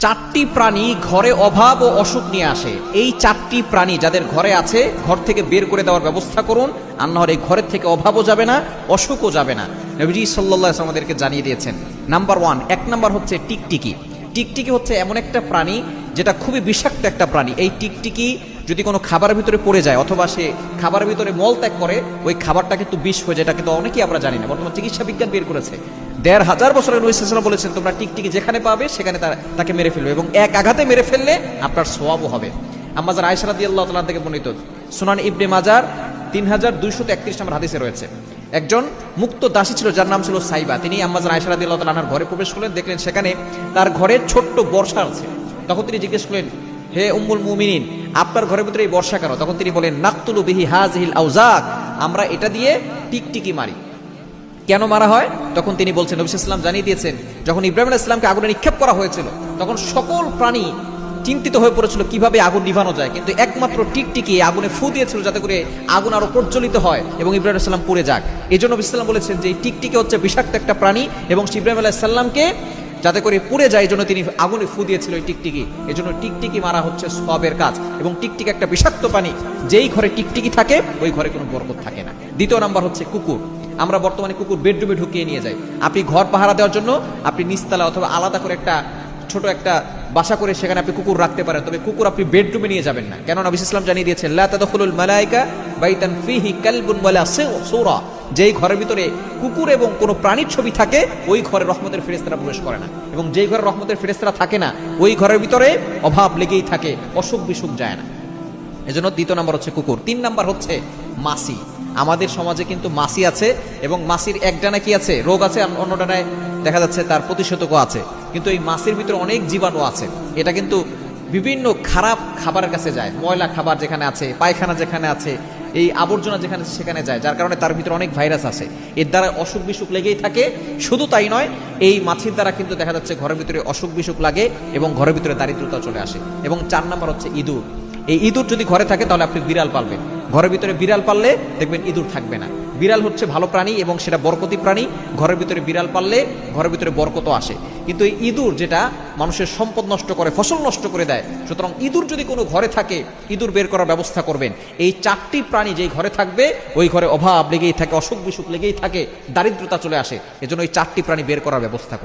চারটি প্রাণী ঘরে অভাব ও অসুখ নিয়ে আসে। এই চারটি প্রাণী যাদের ঘরে আছে ঘর থেকে বের করে দেওয়ার ব্যবস্থা করুন, আর না হলে এই ঘরের থেকে অভাবও যাবে না, অসুখও যাবে না। নবীজি সাল্লাল্লাহু আলাইহি ওয়াসাল্লাম আমাদেরকে জানিয়ে দিয়েছেন। নাম্বার 1, 1 নাম্বার হচ্ছে টিকটিকি। টিকটিকি হচ্ছে এমন একটা প্রাণী যেটা খুবই বিষাক্ত একটা প্রাণী। এই টিকটিকি যদি কোনো খাবারের ভিতরে পড়ে যায় অথবা সে খাবারের ভিতরে মল ত্যাগ করে, ওই খাবারটা কিন্তু বিষ হয়ে যায়। এটা কিন্তু অনেকেই আমরা জানি না, বর্তমান চিকিৎসা বিজ্ঞান বের করেছে। ১৫০০ বছরের নবী সাল্লাল্লাহু আলাইহি ওয়াসাল্লাম বলেছেন তোমরা টিকটিকি যেখানে পাবে সেখানে তাকে মেরে ফেলবে, এবং এক আঘাতে মেরে ফেললে আপনার সওয়াবও হবে। আম্মা জান আয়েশা রাদিয়াল্লাহু তাআলা থেকে বর্ণিত, সুনান ইবনে মাজার ৩২৩১ নম্বর হাদিসে রয়েছে। একজন মুক্ত দাসী ছিল যার নাম ছিল সাইবা। তিনি আম্মা জান আয়েশা রাদিয়াল্লাহু তাআলা আনহার ঘরে প্রবেশ করলেন, দেখলেন সেখানে তার ঘরে ছোট্ট বর্ষা আছে। তখন তিনি জিজ্ঞেস করলেন, হে উম্মুল মুমিনিন, আপনার ঘরের ভিতরে এই বর্ষা কেন? তখন তিনি বলেন, নাকতুলু বিহি হাযিহিল আউজাক, আমরা এটা দিয়ে টিকটিকি মারি। কেন মারা হয়? তখন তিনি বলছেন, নবী সাল্লাল্লাহু আলাইহি ওয়াসাল্লাম জানিয়ে দিয়েছেন, যখন ইব্রাহিম আলাইহিস সালামকে আগুনে নিক্ষেপ করা হয়েছিল তখন সকল প্রাণী চিন্তিত হয়ে পড়েছিল কিভাবে আগুন নিভানো যায়, কিন্তু একমাত্র টিকটিকি আগুনে ফু দিয়েছিল যাতে করে আগুন আরো প্রজ্বলিত হয় এবং ইব্রাহিম আলাইহিস সালাম পুড়ে যাক। এই জন্য নবী সাল্লাল্লাহু আলাইহি ওয়াসাল্লাম বলেছেন যে এই টিকটিকি হচ্ছে বিষাক্ত একটা প্রাণী, এবং ইব্রাহিম আলাইহিস সালামকে যাতে করে পুড়ে যায় এই জন্য তিনি আগুনে ফু দিয়েছিল এই টিকটিকি। এই জন্য টিকটিকি মারা হচ্ছে সওয়াবের কাজ, এবং টিকটিকি একটা বিষাক্ত প্রাণী। যেই ঘরে টিকটিকি থাকে ওই ঘরে কোনো বরকত থাকে না। দ্বিতীয় নাম্বার হচ্ছে কুকুর। আমরা বর্তমানে কুকুর বেডরুমে ঢুকিয়ে নিয়ে যাই। আপনি ঘর পাহারা দেওয়ার জন্য আপনি নিচতলা অথবা আলাদা করে একটা ছোট একটা বাসা করে সেখানে আপনি কুকুর রাখতে পারেন, তবে কুকুর আপনি বেডরুমে নিয়ে যাবেন না। কেন? নবী সাল্লাল্লাহু আলাইহি ওয়াসাল্লাম জানিয়ে দিয়েছেন, লা তাদখুলুল মালায়েকা বাইতান ফিহি কালবুন ওয়ালা সূরা, যেই ঘরের ভিতরে কুকুর এবং কোনো প্রাণীর ছবি থাকে ওই ঘরে রহমতের ফেরেশতারা প্রবেশ করে না, এবং যেই ঘরে রহমতের ফেরেশতারা থাকে না ওই ঘরের ভিতরে অভাব লেগেই থাকে, অসুখ বিসুখ যায় না। এজন্য দ্বিতীয় নাম্বার হচ্ছে কুকুর। ৩ নাম্বার হচ্ছে মাছি। আমাদের সমাজে কিন্তু মাছি আছে, এবং মাছির এক ডানায় কি আছে? রোগ আছে, অন্য ডানায় দেখা যাচ্ছে তার প্রতিষেধকও আছে। কিন্তু এই মাছির ভিতরে অনেক জীবাণু আছে। এটা কিন্তু বিভিন্ন খারাপ খাবারের কাছে যায়, ময়লা খাবার যেখানে আছে, পায়খানা যেখানে আছে, এই আবর্জনা যেখানে সেখানে যায়, যার কারণে তার ভিতরে অনেক ভাইরাস আছে। এর দ্বারা অসুখ বিসুখ লেগেই থাকে। শুধু তাই নয়, এই মাছির দ্বারা কিন্তু দেখা যাচ্ছে ঘরের ভিতরে অসুখ বিসুখ লাগে এবং ঘরের ভিতরে দারিদ্রতা চলে আসে। এবং ৪ নাম্বার হচ্ছে ইঁদুর। এই ইঁদুর যদি ঘরে থাকে তাহলে আপনি বিড়াল পালবেন। ঘরের ভিতরে বিড়াল পাললে দেখবেন ইঁদুর থাকবে না। বিড়াল হচ্ছে ভালো প্রাণী এবং সেটা বরকতি প্রাণী। ঘরের ভিতরে বিড়াল পাললে ঘরের ভিতরে বরকতও আসে। কিন্তু এই ইঁদুর যেটা মানুষের সম্পদ নষ্ট করে, ফসল নষ্ট করে দেয়। সুতরাং ইঁদুর যদি কোনো ঘরে থাকে ইঁদুর বের করার ব্যবস্থা করবেন। এই 4টি প্রাণী যেই ঘরে থাকবে ওই ঘরে অভাব লেগেই থাকে, অসুখ বিসুখ লেগেই থাকে, দারিদ্রতা চলে আসে। এজন্য এই 4টি প্রাণী বের করার ব্যবস্থা করুন।